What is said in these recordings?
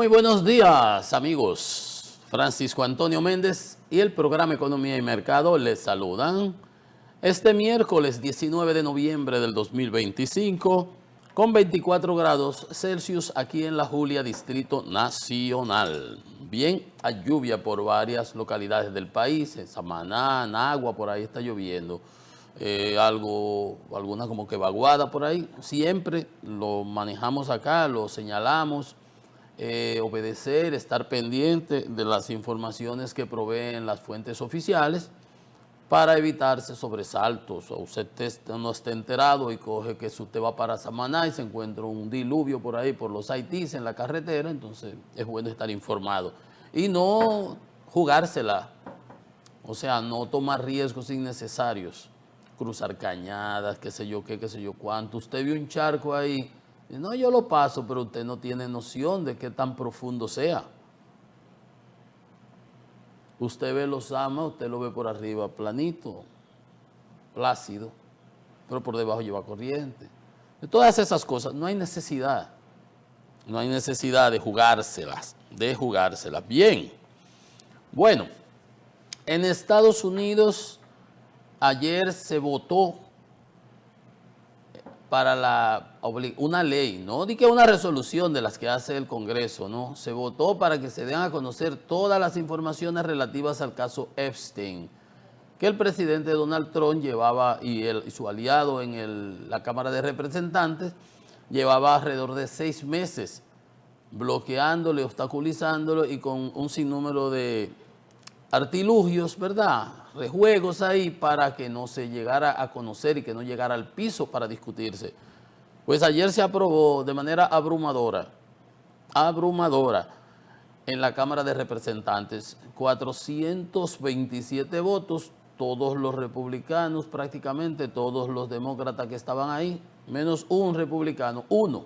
Muy buenos días, amigos. Francisco Antonio Méndez y el programa Economía y Mercado les saludan este miércoles 19 de noviembre del 2025 con 24 grados Celsius aquí en La Julia, Distrito Nacional. Bien, hay lluvia por varias localidades del país, en Samaná, Nagua, por ahí está lloviendo. Alguna como que vaguada por ahí. Siempre lo manejamos acá, lo señalamos. Obedecer, estar pendiente de las informaciones que proveen las fuentes oficiales para evitarse sobresaltos. O usted no esté enterado y coge que si usted va para Samaná y se encuentra un diluvio por ahí, por los Haitis en la carretera, entonces es bueno estar informado y no jugársela, o sea, no tomar riesgos innecesarios, cruzar cañadas, qué sé yo qué, qué sé yo cuánto. Usted vio un charco ahí, no, yo lo paso, pero usted no tiene noción de qué tan profundo sea. Usted ve los amas, usted lo ve por arriba planito, plácido, pero por debajo lleva corriente. De todas esas cosas no hay necesidad. No hay necesidad de jugárselas, Bien, bueno, en Estados Unidos ayer se votó para una ley, no di que una resolución de las que hace el Congreso, no, se votó para que se den a conocer todas las informaciones relativas al caso Epstein, que el presidente Donald Trump llevaba y su aliado en la Cámara de Representantes llevaba alrededor de 6 meses bloqueándolo, obstaculizándolo y con un sinnúmero de artilugios, ¿verdad? Rejuegos ahí para que no se llegara a conocer y que no llegara al piso para discutirse. Pues ayer se aprobó de manera abrumadora, en la Cámara de Representantes, 427 votos, todos los republicanos, prácticamente todos los demócratas que estaban ahí, menos un republicano, uno,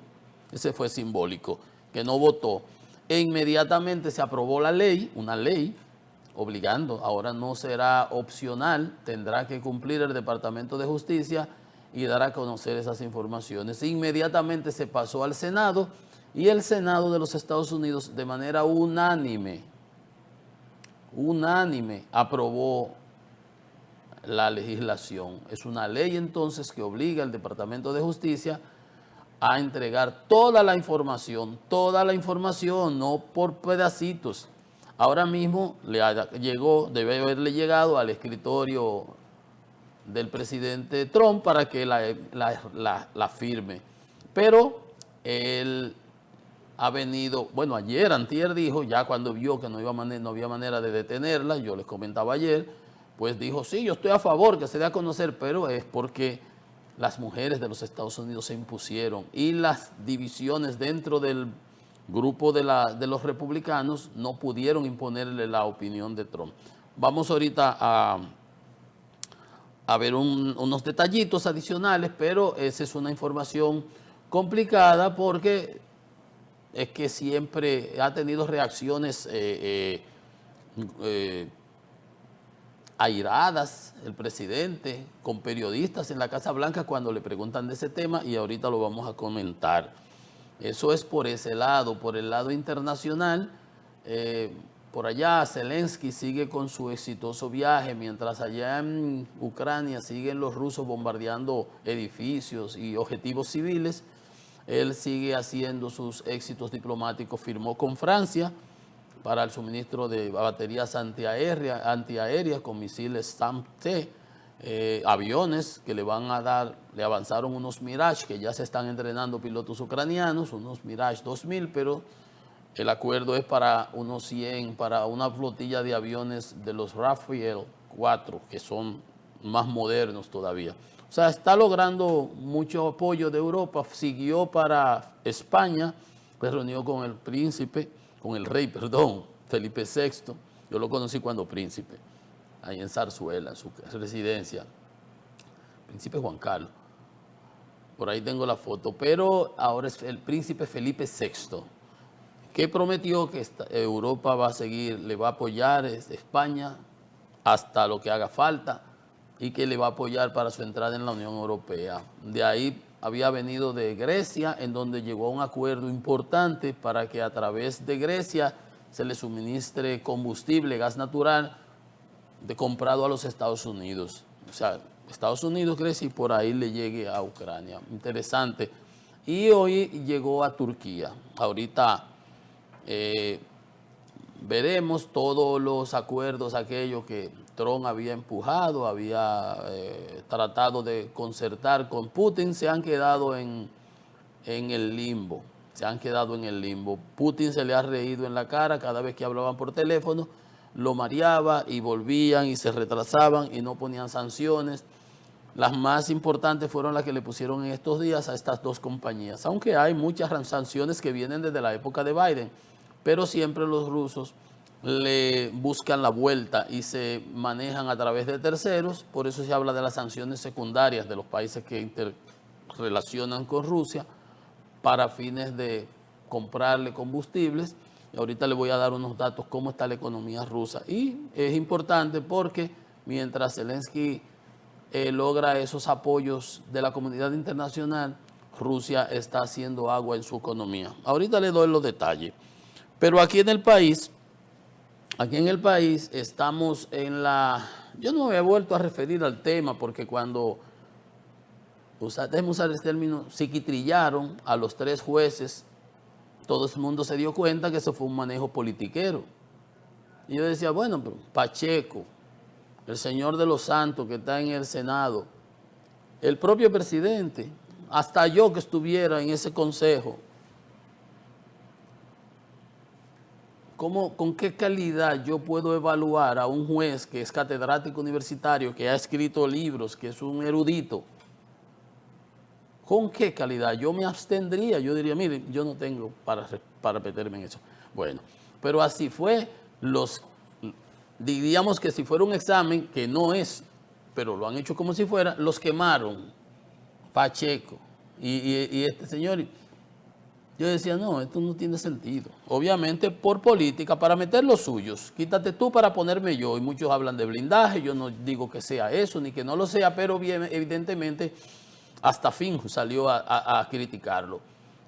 ese fue simbólico, que no votó. E inmediatamente se aprobó la ley, una ley, obligando, ahora no será opcional, tendrá que cumplir el Departamento de Justicia y dar a conocer esas informaciones. Inmediatamente se pasó al Senado y el Senado de los Estados Unidos de manera unánime aprobó la legislación. Es una ley entonces que obliga al Departamento de Justicia a entregar toda la información, no por pedacitos. Ahora mismo debe haberle llegado al escritorio del presidente Trump para que la firme. Pero él ha venido, bueno, antier dijo, ya cuando vio que no había manera de detenerla, yo les comentaba ayer, pues dijo, sí, yo estoy a favor que se dé a conocer, pero es porque las mujeres de los Estados Unidos se impusieron y las divisiones dentro del grupo de los republicanos no pudieron imponerle la opinión de Trump. Vamos ahorita a ver unos detallitos adicionales, pero esa es una información complicada porque es que siempre ha tenido reacciones airadas el presidente con periodistas en la Casa Blanca cuando le preguntan de ese tema y ahorita lo vamos a comentar. Eso es por ese lado. Por el lado internacional, por allá Zelensky sigue con su exitoso viaje, mientras allá en Ucrania siguen los rusos bombardeando edificios y objetivos civiles. Él sigue haciendo sus éxitos diplomáticos, firmó con Francia para el suministro de baterías antiaéreas con misiles SAM-T, aviones que le avanzaron unos Mirage que ya se están entrenando pilotos ucranianos, unos Mirage 2000, pero el acuerdo es para unos 100, para una flotilla de aviones de los Rafael 4, que son más modernos todavía. O sea, está logrando mucho apoyo de Europa, siguió para España, se reunió con el rey, Felipe VI, yo lo conocí cuando príncipe, ahí en Zarzuela, en su residencia, príncipe Juan Carlos, por ahí tengo la foto, pero ahora es el príncipe Felipe VI, que prometió que Europa le va a apoyar España hasta lo que haga falta y que le va a apoyar para su entrada en la Unión Europea. De ahí había venido de Grecia, en donde llegó a un acuerdo importante para que a través de Grecia se le suministre combustible, gas natural, comprado a los Estados Unidos. O sea, Estados Unidos, Grecia y por ahí le llegue a Ucrania. Interesante. Y hoy llegó a Turquía. Ahorita veremos todos los acuerdos, aquellos que Trump había empujado, había tratado de concertar con Putin, se han quedado en el limbo. Se han quedado en el limbo. Putin se le ha reído en la cara cada vez que hablaban por teléfono, lo mareaba y volvían y se retrasaban y no ponían sanciones. Las más importantes fueron las que le pusieron en estos días a estas dos compañías, aunque hay muchas sanciones que vienen desde la época de Biden, pero siempre los rusos le buscan la vuelta y se manejan a través de terceros. Por eso se habla de las sanciones secundarias de los países que interrelacionan con Rusia para fines de comprarle combustibles. Y ahorita le voy a dar unos datos cómo está la economía rusa. Y es importante porque mientras Zelensky logra esos apoyos de la comunidad internacional, Rusia está haciendo agua en su economía. Ahorita le doy los detalles. Pero aquí en el país estamos en la... Yo no me he vuelto a referir al tema porque cuando, déjeme usar el término, psiquitrillaron a los 3 jueces, todo el mundo se dio cuenta que eso fue un manejo politiquero. Y yo decía, bueno, pero Pacheco, el señor de los santos que está en el Senado, el propio presidente, hasta yo que estuviera en ese consejo, ¿con qué calidad yo puedo evaluar a un juez que es catedrático universitario, que ha escrito libros, que es un erudito? ¿Con qué calidad? Yo me abstendría, yo diría, mire, yo no tengo para meterme en eso. Bueno, pero así fue, diríamos que si fuera un examen, que no es, pero lo han hecho como si fuera, los quemaron, Pacheco y este señor. Yo decía, no, esto no tiene sentido. Obviamente por política, para meter los suyos. Quítate tú para ponerme yo. Y muchos hablan de blindaje, yo no digo que sea eso, ni que no lo sea, pero bien, evidentemente hasta Finju salió a criticarlo.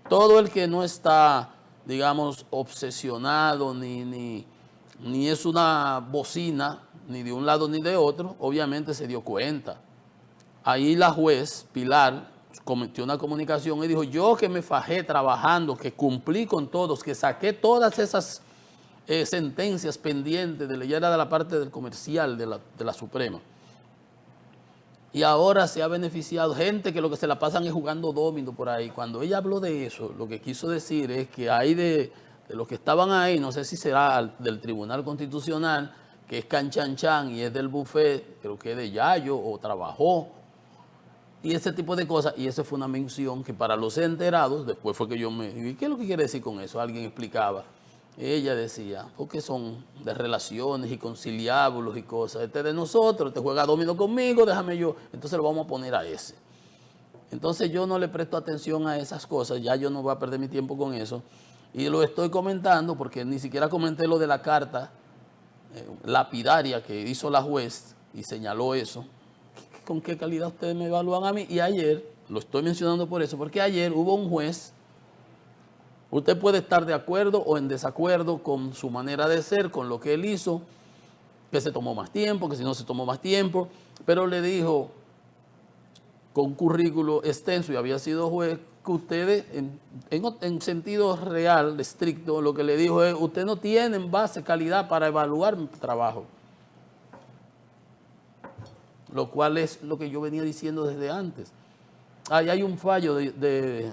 Todo el que no está, digamos, obsesionado, ni es una bocina, ni de un lado ni de otro, obviamente se dio cuenta. Ahí la juez, Pilar, cometió una comunicación y dijo, yo que me fajé trabajando, que cumplí con todos, que saqué todas esas sentencias pendientes, ella era de la parte del comercial de la Suprema. Y ahora se ha beneficiado gente que lo que se la pasan es jugando domino por ahí. Cuando ella habló de eso, lo que quiso decir es que hay de los que estaban ahí, no sé si será del Tribunal Constitucional, que es Canchanchan y es del buffet, creo que es de Yayo o trabajó, y ese tipo de cosas, y esa fue una mención que para los enterados, después fue que yo ¿y qué es lo que quiere decir con eso? Alguien explicaba. Ella decía, porque son de relaciones y conciliábulos y cosas. Este de nosotros, te juega domino conmigo, déjame yo. Entonces lo vamos a poner a ese. Entonces yo no le presto atención a esas cosas, ya yo no voy a perder mi tiempo con eso. Y lo estoy comentando porque ni siquiera comenté lo de la carta lapidaria que hizo la juez y señaló eso. ¿Con qué calidad ustedes me evalúan a mí? Y ayer, lo estoy mencionando por eso, porque ayer hubo un juez. Usted puede estar de acuerdo o en desacuerdo con su manera de ser, con lo que él hizo, que se tomó más tiempo, que si no se tomó más tiempo, pero le dijo con un currículo extenso y había sido juez, que ustedes, en sentido real, estricto, lo que le dijo es, usted no tiene base, calidad para evaluar mi trabajo. Lo cual es lo que yo venía diciendo desde antes. Ahí hay un fallo de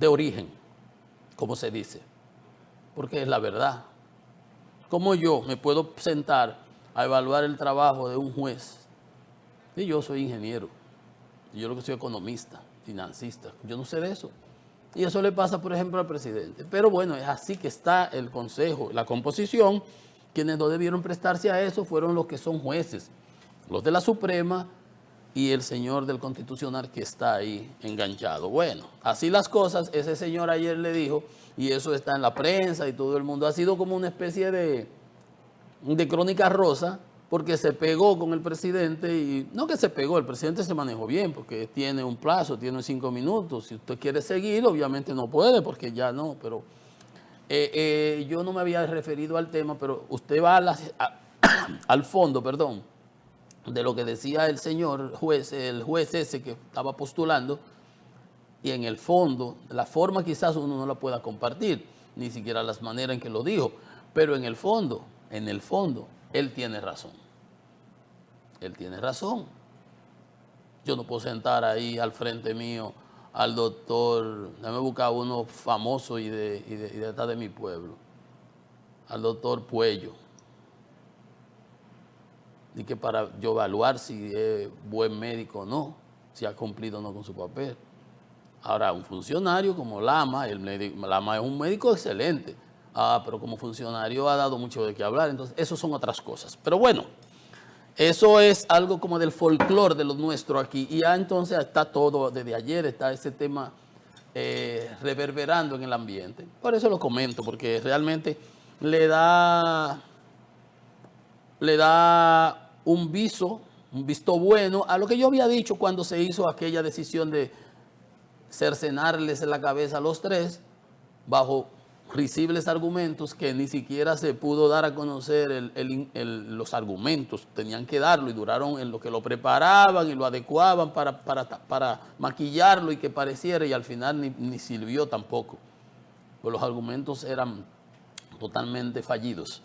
origen, como se dice, porque es la verdad. ¿Cómo yo me puedo sentar a evaluar el trabajo de un juez? Y yo soy ingeniero, y yo lo que soy economista, financista, yo no sé de eso. Y eso le pasa, por ejemplo, al presidente. Pero bueno, es así que está el Consejo, la composición. Quienes no debieron prestarse a eso fueron los que son jueces, los de la Suprema y el señor del Constitucional que está ahí enganchado. Bueno, así las cosas, ese señor ayer le dijo, y eso está en la prensa y todo el mundo, ha sido como una especie de crónica rosa, porque se pegó con el presidente y no que se pegó, el presidente se manejó bien porque tiene un plazo, tiene 5 minutos. Si usted quiere seguir, obviamente no puede porque ya no, pero yo no me había referido al tema, pero usted va al fondo, perdón, de lo que decía el señor juez, el juez ese que estaba postulando, y en el fondo, la forma quizás uno no la pueda compartir, ni siquiera las maneras en que lo dijo, pero en el fondo, él tiene razón. Él tiene razón. Yo no puedo sentar ahí al frente mío al doctor, déjame buscar uno famoso y de mi pueblo, al doctor Puello, y que para yo evaluar si es buen médico o no, si ha cumplido o no con su papel. Ahora, un funcionario como Lama, Lama es un médico excelente, pero como funcionario ha dado mucho de qué hablar, entonces eso son otras cosas. Pero bueno, eso es algo como del folclore de lo nuestro aquí, y ya entonces está todo, desde ayer está ese tema reverberando en el ambiente. Por eso lo comento, porque realmente le da un visto bueno a lo que yo había dicho cuando se hizo aquella decisión de cercenarles la cabeza a los tres bajo risibles argumentos que ni siquiera se pudo dar a conocer los argumentos, tenían que darlo y duraron en lo que lo preparaban y lo adecuaban para maquillarlo y que pareciera, y al final ni sirvió tampoco, pues los argumentos eran totalmente fallidos.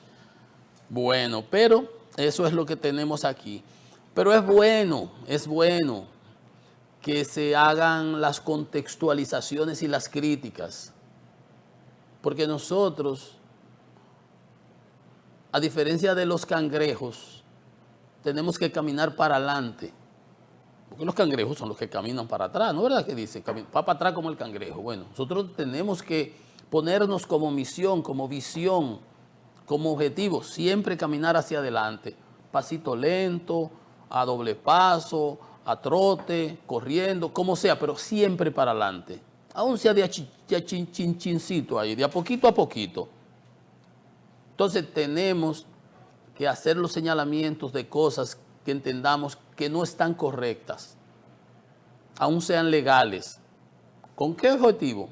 Bueno, pero eso es lo que tenemos aquí. Pero es bueno que se hagan las contextualizaciones y las críticas, porque nosotros, a diferencia de los cangrejos, tenemos que caminar para adelante, porque los cangrejos son los que caminan para atrás, ¿no es verdad que dice? Va para atrás como el cangrejo. Bueno, nosotros tenemos que ponernos como misión, como visión, como objetivo, siempre caminar hacia adelante, pasito lento, a doble paso, a trote, corriendo, como sea, pero siempre para adelante. Aún sea de a chincito ahí, de a poquito. Entonces tenemos que hacer los señalamientos de cosas que entendamos que no están correctas, aún sean legales. ¿Con qué objetivo?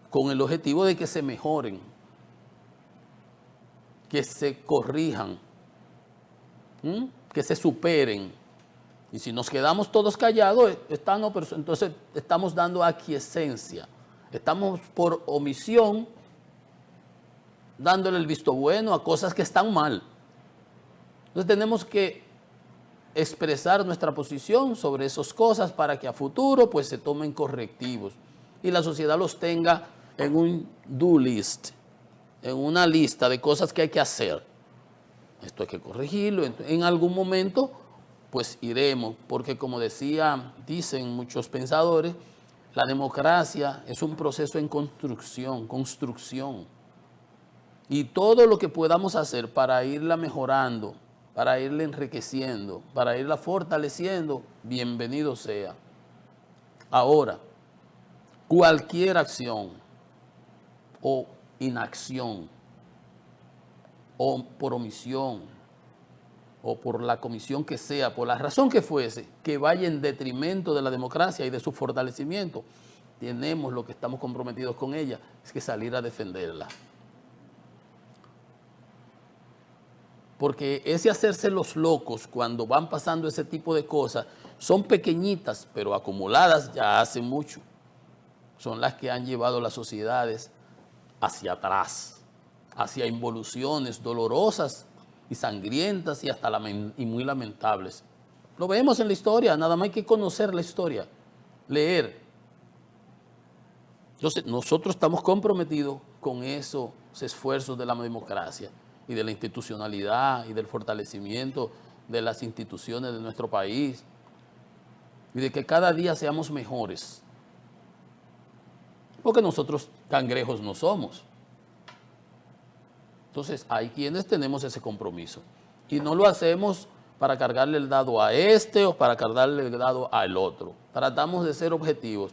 Con el objetivo de que se mejoren, que se corrijan, que se superen. Y si nos quedamos todos callados, entonces estamos dando aquiescencia. Estamos por omisión dándole el visto bueno a cosas que están mal. Entonces tenemos que expresar nuestra posición sobre esas cosas para que a futuro pues se tomen correctivos y la sociedad los tenga en un do list, en una lista de cosas que hay que hacer. Esto hay que corregirlo, en algún momento pues iremos, porque como dicen muchos pensadores, la democracia es un proceso en construcción. Y todo lo que podamos hacer para irla mejorando, para irla enriqueciendo, para irla fortaleciendo, bienvenido sea. Ahora, cualquier acción o inacción, o por omisión, o por la comisión que sea, por la razón que fuese, que vaya en detrimento de la democracia y de su fortalecimiento, tenemos lo que estamos comprometidos con ella, es que salir a defenderla. Porque ese hacerse los locos cuando van pasando ese tipo de cosas son pequeñitas, pero acumuladas ya hace mucho. Son las que han llevado las sociedades hacia atrás, hacia involuciones dolorosas y sangrientas y hasta y muy lamentables. Lo vemos en la historia, nada más hay que conocer la historia, leer. Entonces, nosotros estamos comprometidos con esos esfuerzos de la democracia y de la institucionalidad y del fortalecimiento de las instituciones de nuestro país y de que cada día seamos mejores. Porque nosotros cangrejos no somos. Entonces, hay quienes tenemos ese compromiso y no lo hacemos para cargarle el dado a este o para cargarle el dado al otro. Tratamos de ser objetivos.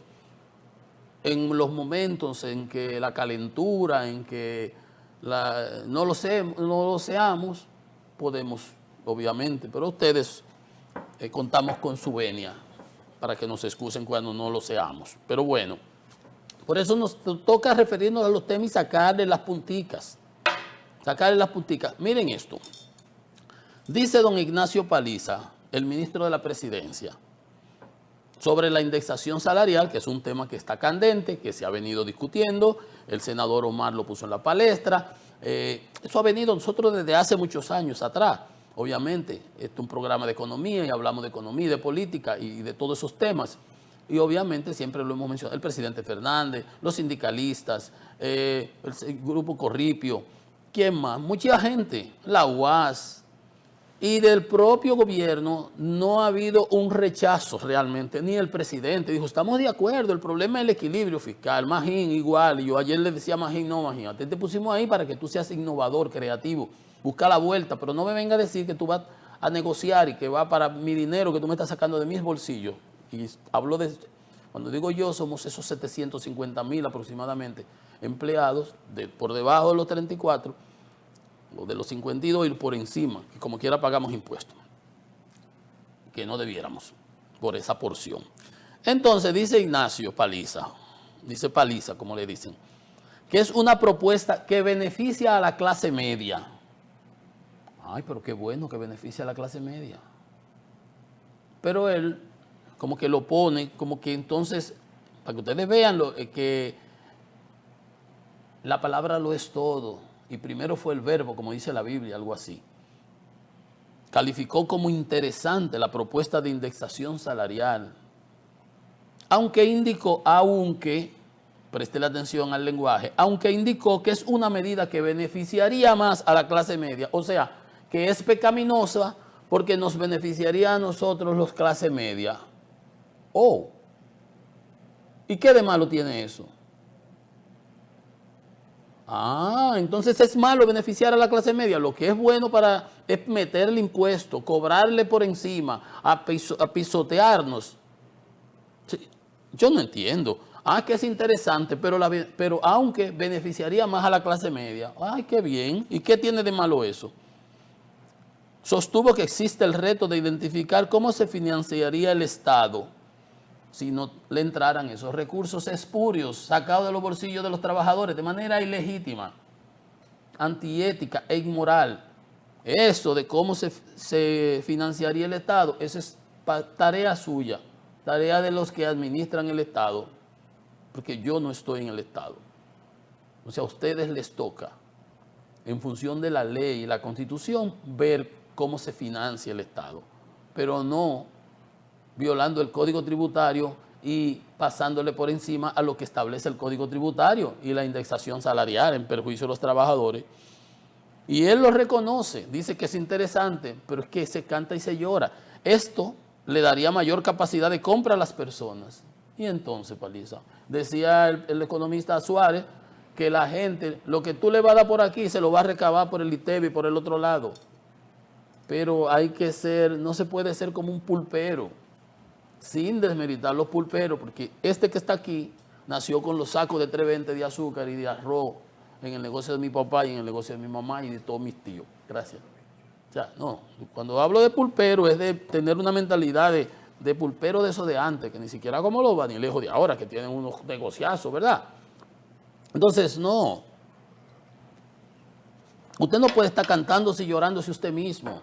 En los momentos en que la calentura, en que no lo seamos, podemos obviamente, pero ustedes contamos con su venia para que nos excusen cuando no lo seamos. Pero bueno, por eso nos toca referirnos a los temas y sacarle las punticas. Sacarle las punticas. Miren esto. Dice don Ignacio Paliza, el ministro de la Presidencia, sobre la indexación salarial, que es un tema que está candente, que se ha venido discutiendo, el senador Omar lo puso en la palestra, eso ha venido nosotros desde hace muchos años atrás, obviamente, este es un programa de economía y hablamos de economía, de política y de todos esos temas, y obviamente siempre lo hemos mencionado, el presidente Fernández, los sindicalistas, el grupo Corripio, ¿quién más? Mucha gente, la UAS. Y del propio gobierno no ha habido un rechazo realmente, ni el presidente dijo, estamos de acuerdo, el problema es el equilibrio fiscal, Magín igual, y yo ayer le decía a Magín, no Magín, te pusimos ahí para que tú seas innovador, creativo, busca la vuelta, pero no me venga a decir que tú vas a negociar y que va para mi dinero que tú me estás sacando de mis bolsillos. Y hablo de, cuando digo yo, somos esos 750,000 aproximadamente empleados, por debajo de los 34, o de los 52 y por encima, que como quiera pagamos impuestos, que no debiéramos por esa porción. Entonces dice Ignacio Paliza, dice Paliza como le dicen, que es una propuesta que beneficia a la clase media. Ay, pero qué bueno que beneficia a la clase media. Pero él como que lo pone, como que entonces, para que ustedes vean que la palabra lo es todo. Y primero fue el verbo, como dice la Biblia, algo así. Calificó como interesante la propuesta de indexación salarial, aunque preste la atención al lenguaje, aunque indicó que es una medida que beneficiaría más a la clase media, o sea, que es pecaminosa porque nos beneficiaría a nosotros los clase media. Oh, ¿y qué de malo tiene eso? Ah, entonces es malo beneficiar a la clase media. Lo que es bueno es meterle impuesto, cobrarle por encima, a pisotearnos. Sí, yo no entiendo. Ah, que es interesante, pero aunque beneficiaría más a la clase media. Ay, qué bien. ¿Y qué tiene de malo eso? Sostuvo que existe el reto de identificar cómo se financiaría el Estado si no le entraran esos recursos espurios sacados de los bolsillos de los trabajadores de manera ilegítima, antiética e inmoral. Eso de cómo se financiaría el Estado, esa es tarea suya, tarea de los que administran el Estado, porque yo no estoy en el Estado. O sea, a ustedes les toca, en función de la ley y la Constitución, ver cómo se financia el Estado, pero no violando el Código Tributario y pasándole por encima a lo que establece el Código Tributario y la indexación salarial en perjuicio de los trabajadores. Y él lo reconoce, dice que es interesante, pero es que se canta y se llora. Esto le daría mayor capacidad de compra a las personas. Y entonces, Paliza, decía el economista Suárez, que la gente, lo que tú le vas a dar por aquí, se lo va a recabar por el ITEBI y por el otro lado. Pero hay que ser, no se puede ser como un pulpero, sin desmeritar los pulperos, porque este que está aquí nació con los sacos de 320 de azúcar y de arroz en el negocio de mi papá y en el negocio de mi mamá y de todos mis tíos. Gracias. O sea, no, cuando hablo de pulpero es de tener una mentalidad de pulpero de eso de antes, que ni siquiera como los vanilejos de ahora, que tienen unos negociazos, ¿verdad? Entonces, no. Usted no puede estar cantándose y llorándose usted mismo.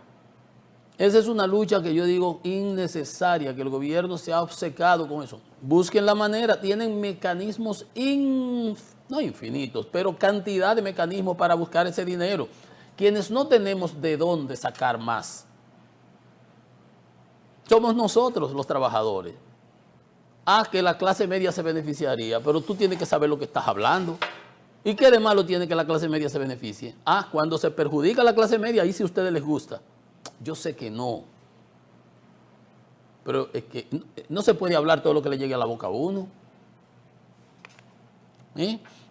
Esa es una lucha que yo digo innecesaria, que el gobierno se ha obcecado con eso. Busquen la manera, tienen mecanismos, no infinitos, pero cantidad de mecanismos para buscar ese dinero. Quienes no tenemos de dónde sacar más, somos nosotros los trabajadores. Ah, que la clase media se beneficiaría, pero tú tienes que saber lo que estás hablando. ¿Y qué de malo tiene que la clase media se beneficie? Ah, cuando se perjudica a la clase media, ahí sí a ustedes les gusta. Yo sé que no, pero es que no se puede hablar todo lo que le llegue a la boca a uno.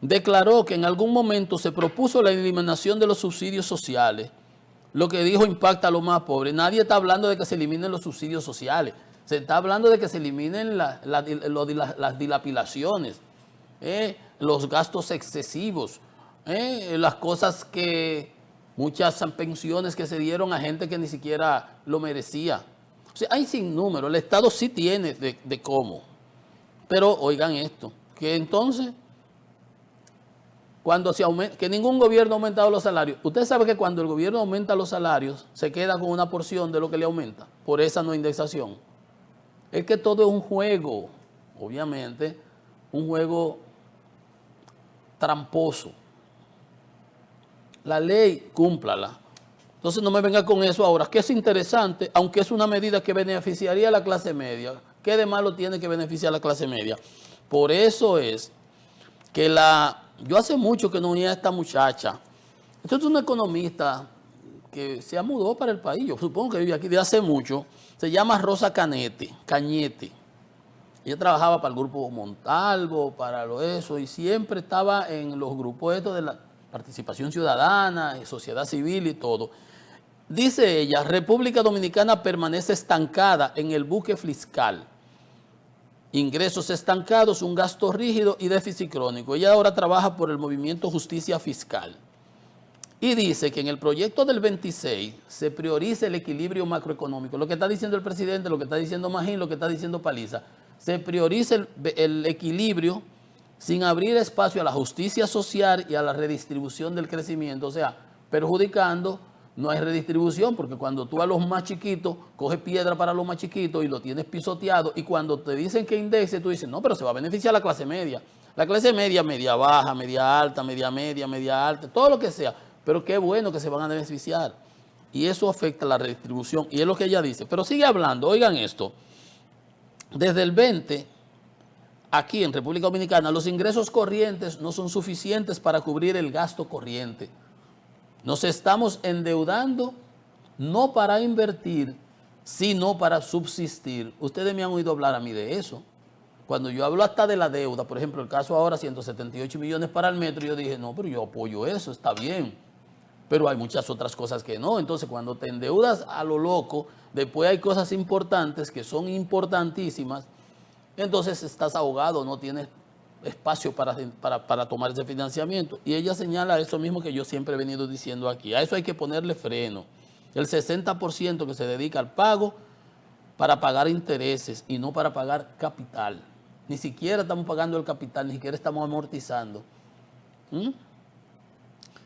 Declaró que en algún momento se propuso la eliminación de los subsidios sociales, lo que dijo impacta a los más pobres. Nadie está hablando de que se eliminen los subsidios sociales, se está hablando de que se eliminen las dilapidaciones, los gastos excesivos, las cosas que muchas pensiones que se dieron a gente que ni siquiera lo merecía. O sea, hay sin número, el Estado sí tiene de cómo. Pero oigan esto, que entonces, cuando se aumenta, que ningún gobierno ha aumentado los salarios. Usted sabe que cuando el gobierno aumenta los salarios, se queda con una porción de lo que le aumenta, por esa no indexación. Es que todo es un juego, obviamente, un juego tramposo. La ley, cúmplala. Entonces no me venga con eso ahora, que es interesante, aunque es una medida que beneficiaría a la clase media. ¿Qué de malo tiene que beneficiar a la clase media? Por eso es que yo hace mucho que no unía a esta muchacha. Esto es una economista que se mudó para el país, yo supongo que vive aquí de hace mucho. Se llama Rosa Cañete. Ella trabajaba para el grupo Montalvo, para eso, y siempre estaba en los grupos estos de la participación ciudadana, sociedad civil y todo. Dice ella, República Dominicana permanece estancada en el buque fiscal. Ingresos estancados, un gasto rígido y déficit crónico. Ella ahora trabaja por el movimiento Justicia Fiscal. Y dice que en el proyecto del 26 se prioriza el equilibrio macroeconómico. Lo que está diciendo el presidente, lo que está diciendo Magín, lo que está diciendo Paliza. Se prioriza el equilibrio sin abrir espacio a la justicia social y a la redistribución del crecimiento. O sea, perjudicando, no hay redistribución, porque cuando tú a los más chiquitos, coges piedra para los más chiquitos y lo tienes pisoteado, y cuando te dicen que indexe, tú dices, no, pero se va a beneficiar la clase media. La clase media, media baja, media alta, media media, media alta, todo lo que sea. Pero qué bueno que se van a beneficiar. Y eso afecta la redistribución. Y es lo que ella dice. Pero sigue hablando, oigan esto. Desde el 20, aquí en República Dominicana, los ingresos corrientes no son suficientes para cubrir el gasto corriente. Nos estamos endeudando no para invertir, sino para subsistir. Ustedes me han oído hablar a mí de eso. Cuando yo hablo hasta de la deuda, por ejemplo, el caso ahora, 178 millones para el metro, yo dije, no, pero yo apoyo eso, está bien. Pero hay muchas otras cosas que no. Entonces, cuando te endeudas a lo loco, después hay cosas importantes que son importantísimas, entonces estás ahogado, no tienes espacio para tomar ese financiamiento. Y ella señala eso mismo que yo siempre he venido diciendo aquí. A eso hay que ponerle freno. El 60% que se dedica al pago para pagar intereses y no para pagar capital. Ni siquiera estamos pagando el capital, ni siquiera estamos amortizando.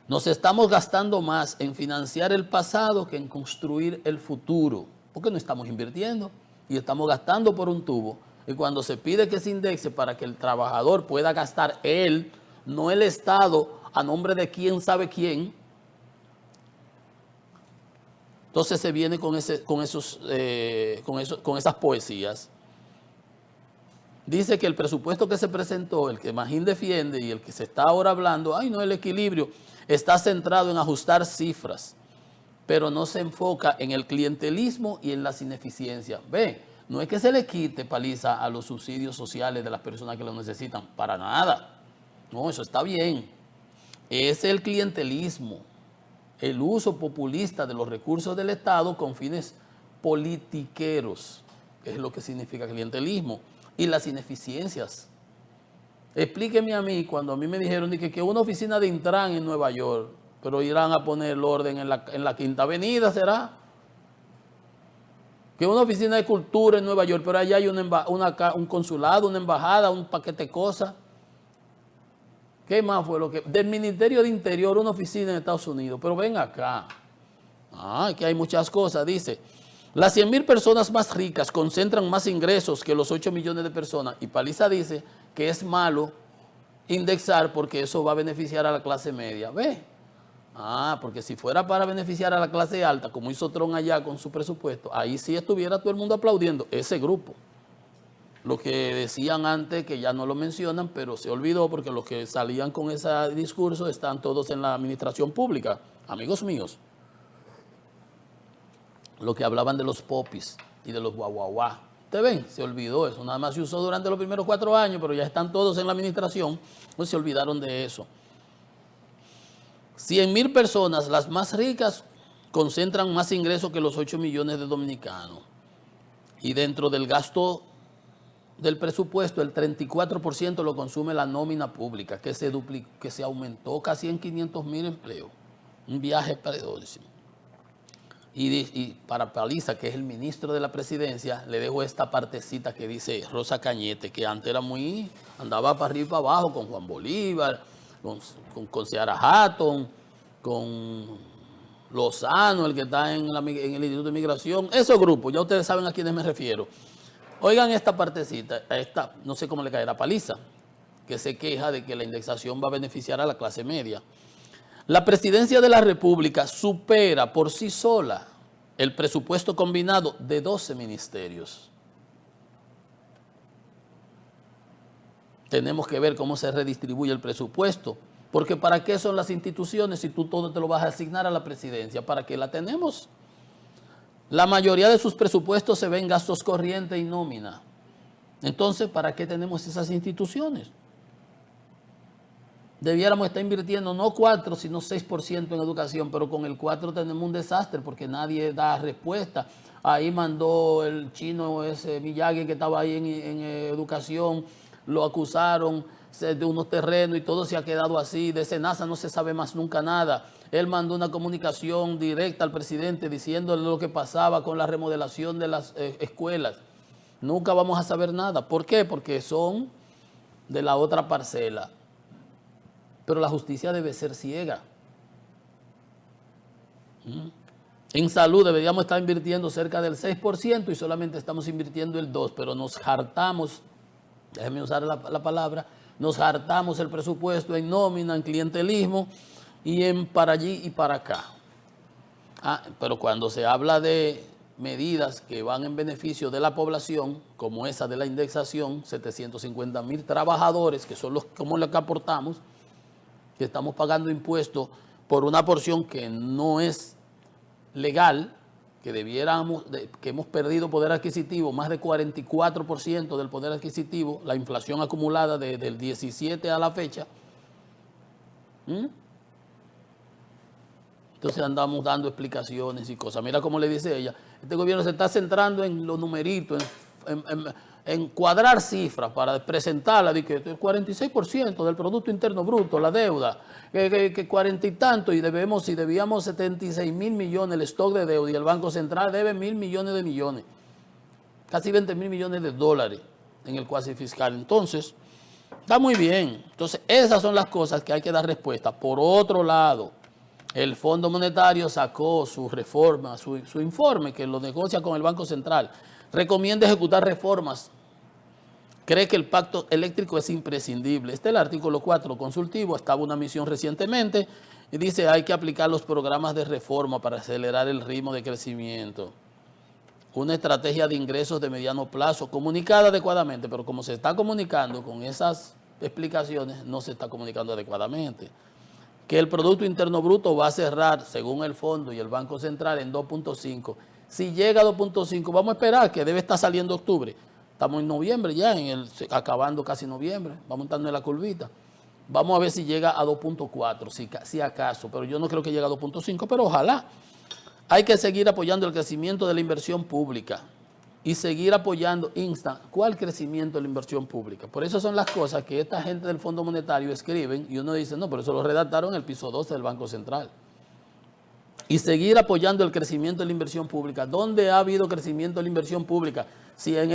Nos estamos gastando más en financiar el pasado que en construir el futuro, porque no estamos invirtiendo y estamos gastando por un tubo. Y cuando se pide que se indexe para que el trabajador pueda gastar él, no el Estado, a nombre de quién sabe quién, entonces se viene con esas poesías. Dice que el presupuesto que se presentó, el que Magín defiende y el que se está ahora hablando, ay no, el equilibrio, está centrado en ajustar cifras, pero no se enfoca en el clientelismo y en las ineficiencias. Ve, no es que se le quite, Paliza, a los subsidios sociales de las personas que lo necesitan, para nada. No, eso está bien. Es el clientelismo, el uso populista de los recursos del Estado con fines politiqueros, que es lo que significa clientelismo, y las ineficiencias. Explíqueme a mí, cuando a mí me dijeron que una oficina de Intran en Nueva York, pero irán a poner el orden en la Quinta Avenida, ¿será? Que una oficina de cultura en Nueva York, pero allá hay un consulado, una embajada, un paquete de cosas. ¿Qué más fue lo que? Del Ministerio de Interior, una oficina en Estados Unidos, pero ven acá. Que hay muchas cosas, dice. Las 100,000 personas más ricas concentran más ingresos que los 8 millones de personas. Y Paliza dice que es malo indexar porque eso va a beneficiar a la clase media. ¿Ve? Porque si fuera para beneficiar a la clase alta, como hizo Trump allá con su presupuesto, ahí sí estuviera todo el mundo aplaudiendo ese grupo. Lo que decían antes, que ya no lo mencionan, pero se olvidó porque los que salían con ese discurso están todos en la administración pública, amigos míos. Lo que hablaban de los popis y de los guaguaguá. ¿Ustedes ven? Se olvidó eso. Nada más se usó durante los primeros 4 años, pero ya están todos en la administración, pues se olvidaron de eso. 100,000 personas, las más ricas, concentran más ingresos que los 8 millones de dominicanos. Y dentro del gasto del presupuesto, el 34% lo consume la nómina pública, que se aumentó casi en 500,000 empleos. un viaje padrísimo. Y para Paliza, que es el ministro de la presidencia, le dejo esta partecita que dice Rosa Cañete, que antes era andaba para arriba y para abajo con Juan Bolívar, con Seara Hatton, con Lozano, el que está en el Instituto de Migración, esos grupos, ya ustedes saben a quiénes me refiero. Oigan esta partecita, no sé cómo le caerá a Paliza, que se queja de que la indexación va a beneficiar a la clase media. La presidencia de la República supera por sí sola el presupuesto combinado de 12 ministerios. Tenemos que ver cómo se redistribuye el presupuesto, porque ¿para qué son las instituciones si tú todo te lo vas a asignar a la presidencia? ¿Para qué la tenemos? La mayoría de sus presupuestos se ven en gastos corrientes y nómina. Entonces, ¿para qué tenemos esas instituciones? Debiéramos estar invirtiendo no 4, sino 6% en educación, pero con el 4 tenemos un desastre porque nadie da respuesta. Ahí mandó el chino ese Miyagi que estaba ahí en educación, lo acusaron de unos terrenos y todo se ha quedado así. De SENASA no se sabe más nunca nada. Él mandó una comunicación directa al presidente diciéndole lo que pasaba con la remodelación de las escuelas. Nunca vamos a saber nada. ¿Por qué? Porque son de la otra parcela. Pero la justicia debe ser ciega. En salud deberíamos estar invirtiendo cerca del 6% y solamente estamos invirtiendo el 2%, pero nos hartamos, déjenme usar la palabra, nos hartamos el presupuesto en nómina, en clientelismo y en para allí y para acá. Pero cuando se habla de medidas que van en beneficio de la población, como esa de la indexación, 750,000 trabajadores, que son los como los que aportamos, que estamos pagando impuestos por una porción que no es legal, que hemos perdido poder adquisitivo, más de 44% del poder adquisitivo, la inflación acumulada del 17 a la fecha. Entonces andamos dando explicaciones y cosas. Mira cómo le dice ella, este gobierno se está centrando en los numeritos, en cuadrar cifras para presentarla, de que el 46% del Producto Interno Bruto, la deuda, que 40 y tanto, y debíamos 76,000 millones el stock de deuda, y el Banco Central debe 1,000 millones de millones, casi 20,000 millones de dólares en el cuasi fiscal. Entonces, está muy bien. Entonces, esas son las cosas que hay que dar respuesta. Por otro lado, el Fondo Monetario sacó su reforma, su informe, que lo negocia con el Banco Central. Recomienda ejecutar reformas. Cree que el pacto eléctrico es imprescindible. Este es el artículo 4 consultivo. Estaba una misión recientemente y dice hay que aplicar los programas de reforma para acelerar el ritmo de crecimiento. Una estrategia de ingresos de mediano plazo comunicada adecuadamente, pero como se está comunicando con esas explicaciones, no se está comunicando adecuadamente. Que el Producto Interno Bruto va a cerrar, según el Fondo y el Banco Central, en 2.5. Si llega a 2.5, vamos a esperar, que debe estar saliendo octubre. Estamos en noviembre ya, acabando casi noviembre, vamos entrando en la curvita. Vamos a ver si llega a 2.4, si acaso, pero yo no creo que llegue a 2.5, pero ojalá. Hay que seguir apoyando el crecimiento de la inversión pública y seguir apoyando ¿Cuál crecimiento de la inversión pública? Por eso son las cosas que esta gente del Fondo Monetario escriben y uno dice, no, pero eso lo redactaron en el piso 12 del Banco Central. Y seguir apoyando el crecimiento de la inversión pública. ¿Dónde ha habido crecimiento de la inversión pública? Si en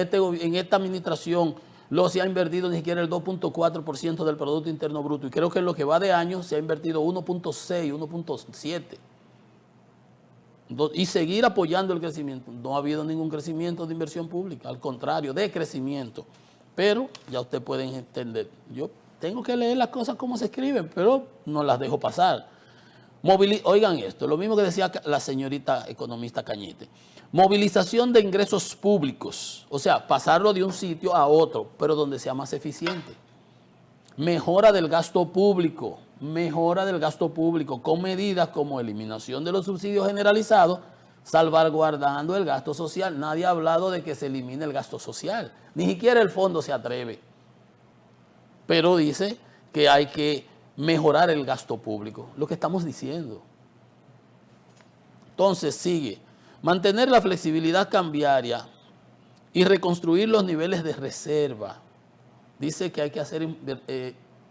esta administración no se ha invertido ni siquiera el 2.4% del Producto Interno Bruto. Y creo que en lo que va de año se ha invertido 1.6, 1.7. Y seguir apoyando el crecimiento. No ha habido ningún crecimiento de inversión pública. Al contrario, de crecimiento. Pero ya ustedes pueden entender. Yo tengo que leer las cosas como se escriben, pero no las dejo pasar. Oigan esto, lo mismo que decía la señorita economista Cañete. Movilización de ingresos públicos, o sea, pasarlo de un sitio a otro, pero donde sea más eficiente. Mejora del gasto público, con medidas como eliminación de los subsidios generalizados, salvaguardando el gasto social. Nadie ha hablado de que se elimine el gasto social, ni siquiera el fondo se atreve. Pero dice que hay que mejorar el gasto público, lo que estamos diciendo. Entonces sigue, mantener la flexibilidad cambiaria y reconstruir los niveles de reserva. Dice que hay que hacer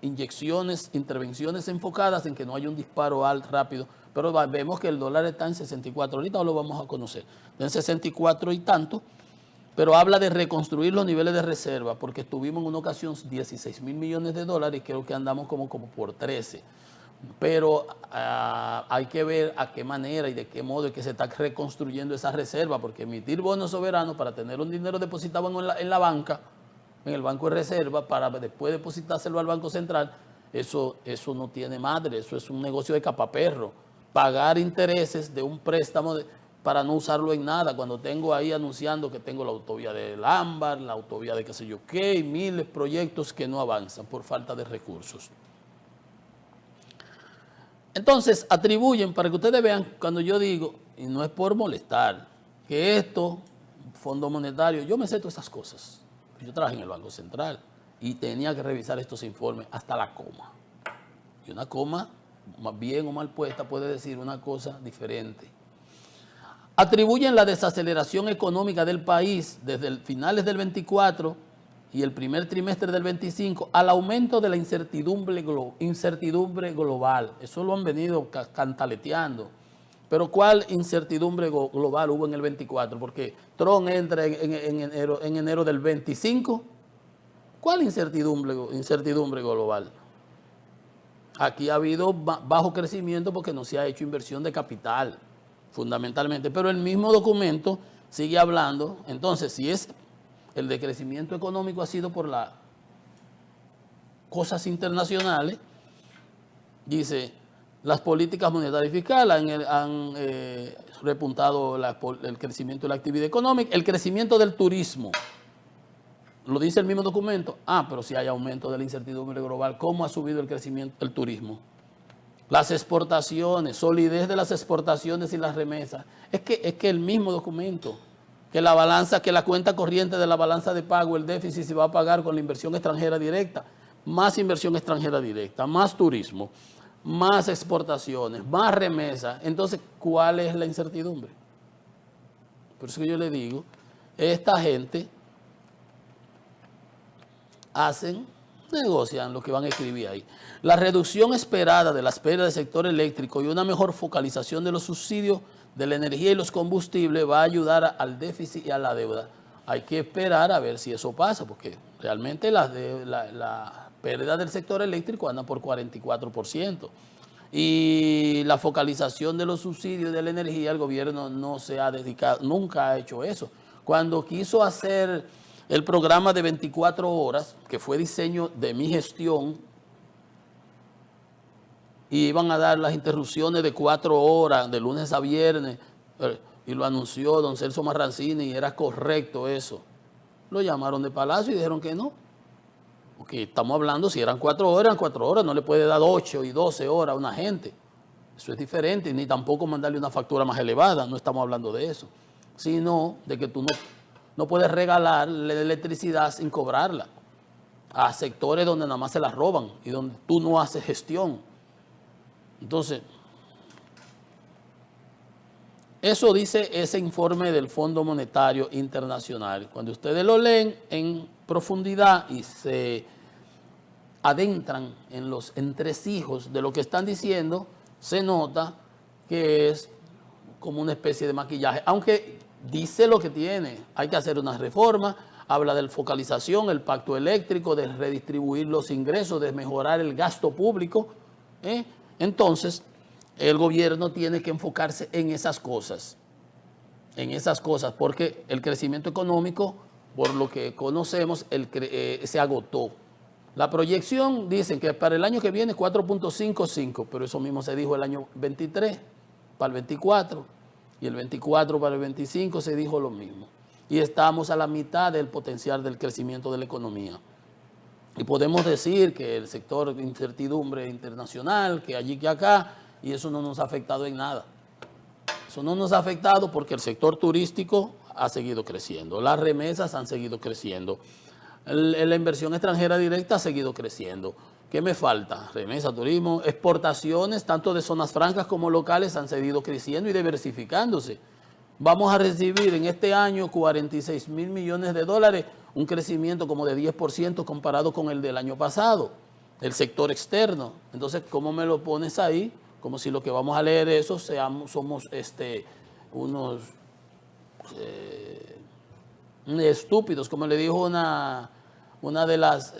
inyecciones, intervenciones enfocadas en que no haya un disparo rápido, pero vemos que el dólar está en 64, ahorita lo vamos a conocer, en 64 y tanto, pero habla de reconstruir los niveles de reserva, porque tuvimos en una ocasión 16 mil millones de dólares y creo que andamos como por 13. Pero hay que ver a qué manera y de qué modo es que se está reconstruyendo esa reserva, porque emitir bonos soberanos para tener un dinero depositado en la banca, en el banco de reserva, para después depositárselo al Banco Central, eso no tiene madre, eso es un negocio de capaperro. Pagar intereses de un préstamo para no usarlo en nada, cuando tengo ahí anunciando que tengo la autovía del Ámbar, la autovía de qué sé yo qué, y miles de proyectos que no avanzan por falta de recursos. Entonces, atribuyen, para que ustedes vean, cuando yo digo, y no es por molestar, que esto, Fondo Monetario, yo me sé todas esas cosas. Yo trabajé en el Banco Central y tenía que revisar estos informes hasta la coma. Y una coma, más bien o mal puesta, puede decir una cosa diferente. Atribuyen la desaceleración económica del país desde finales del 24 y el primer trimestre del 25 al aumento de la incertidumbre global. Eso lo han venido cantaleteando. Pero ¿cuál incertidumbre global hubo en el 24? Porque Trump entra en enero del 25. ¿Cuál incertidumbre global? Aquí ha habido bajo crecimiento porque no se ha hecho inversión de capital, fundamentalmente. Pero el mismo documento sigue hablando. Entonces, si es el decrecimiento económico ha sido por las cosas internacionales, dice, las políticas monetarias y fiscales han repuntado el crecimiento de la actividad económica, el crecimiento del turismo, lo dice el mismo documento. Pero si hay aumento de la incertidumbre global, ¿cómo ha subido el crecimiento del turismo? Las exportaciones, solidez de las exportaciones y las remesas. Es que el mismo documento, que la balanza, que la cuenta corriente de la balanza de pago, el déficit se va a pagar con la inversión extranjera directa, más inversión extranjera directa, más turismo, más exportaciones, más remesas. Entonces, ¿cuál es la incertidumbre? Por eso que yo le digo, esta gente negocian lo que van a escribir ahí. La reducción esperada de las pérdidas del sector eléctrico y una mejor focalización de los subsidios de la energía y los combustibles va a ayudar al déficit y a la deuda. Hay que esperar a ver si eso pasa, porque realmente la pérdida del sector eléctrico anda por 44%. Y la focalización de los subsidios de la energía, el gobierno no se ha dedicado, nunca ha hecho eso. Cuando quiso hacer el programa de 24 horas, que fue diseño de mi gestión, y iban a dar las interrupciones de 4 horas, de lunes a viernes, y lo anunció don Celso Marrancini, y era correcto eso. Lo llamaron de Palacio y dijeron que no. Porque estamos hablando, si eran 4 horas, no le puede dar 8 y 12 horas a una gente. Eso es diferente, ni tampoco mandarle una factura más elevada, no estamos hablando de eso. Sino de que tú no puedes regalar la electricidad sin cobrarla a sectores donde nada más se la roban y donde tú no haces gestión. Entonces, eso dice ese informe del Fondo Monetario Internacional. Cuando ustedes lo leen en profundidad y se adentran en los entresijos de lo que están diciendo, se nota que es como una especie de maquillaje, aunque dice lo que tiene. Hay que hacer una reforma, habla de focalización, el pacto eléctrico, de redistribuir los ingresos, de mejorar el gasto público. Entonces, el gobierno tiene que enfocarse en esas cosas, porque el crecimiento económico, por lo que conocemos, se agotó. La proyección dicen que para el año que viene 4.55, pero eso mismo se dijo el año 23, para el 24, y el 24 para el 25 se dijo lo mismo. Y estamos a la mitad del potencial del crecimiento de la economía. Y podemos decir que el sector de incertidumbre internacional, que allí que acá, y eso no nos ha afectado en nada. Eso no nos ha afectado porque el sector turístico ha seguido creciendo, las remesas han seguido creciendo, la inversión extranjera directa ha seguido creciendo. ¿Qué me falta? Remesa, turismo, exportaciones, tanto de zonas francas como locales, han seguido creciendo y diversificándose. Vamos a recibir en este año 46 mil millones de dólares, un crecimiento como de 10% comparado con el del año pasado. el sector externo. Entonces, ¿cómo me lo pones ahí? Como si lo que vamos a leer eso somos unos estúpidos, como le dijo una de las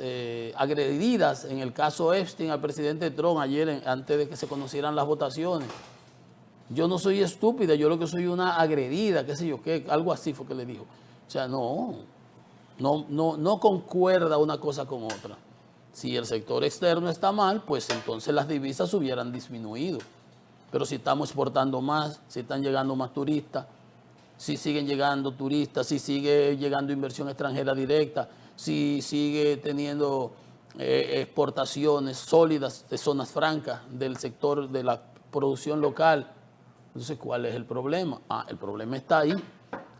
agredidas en el caso Epstein al presidente Trump ayer, antes de que se conocieran las votaciones. Yo no soy estúpida, yo lo que soy una agredida, qué sé yo qué, algo así fue que le dijo. O sea, no concuerda una cosa con otra. Si el sector externo está mal, pues entonces las divisas hubieran disminuido. Pero si estamos exportando más, si están llegando más turistas, si siguen llegando turistas, si sigue llegando inversión extranjera directa, si sigue teniendo exportaciones sólidas de zonas francas del sector de la producción local. Entonces, ¿cuál es el problema? El problema está ahí,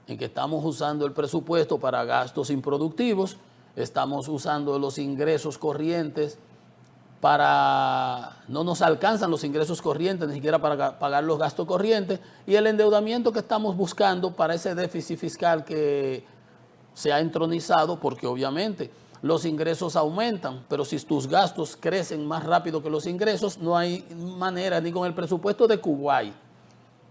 en que estamos usando el presupuesto para gastos improductivos, estamos usando los ingresos corrientes no nos alcanzan los ingresos corrientes, ni siquiera para pagar los gastos corrientes, y el endeudamiento que estamos buscando para ese déficit fiscal que se ha entronizado, porque obviamente los ingresos aumentan, pero si tus gastos crecen más rápido que los ingresos, no hay manera, ni con el presupuesto de Kuwait,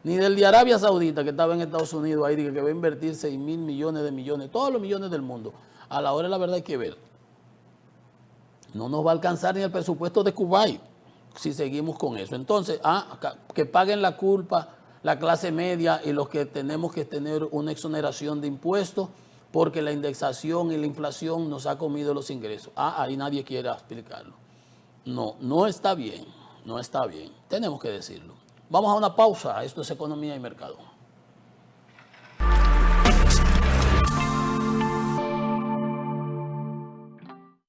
ni del de Arabia Saudita, que estaba en Estados Unidos, ahí que va a invertir 6.000 millones de millones, todos los millones del mundo. A la hora de la verdad hay que ver. No nos va a alcanzar ni el presupuesto de Kuwait si seguimos con eso. Entonces, que paguen la culpa la clase media y los que tenemos que tener una exoneración de impuestos porque la indexación y la inflación nos ha comido los ingresos. Ahí nadie quiere explicarlo. No está bien, no está bien. Tenemos que decirlo. Vamos a una pausa. Esto es Economía y Mercado.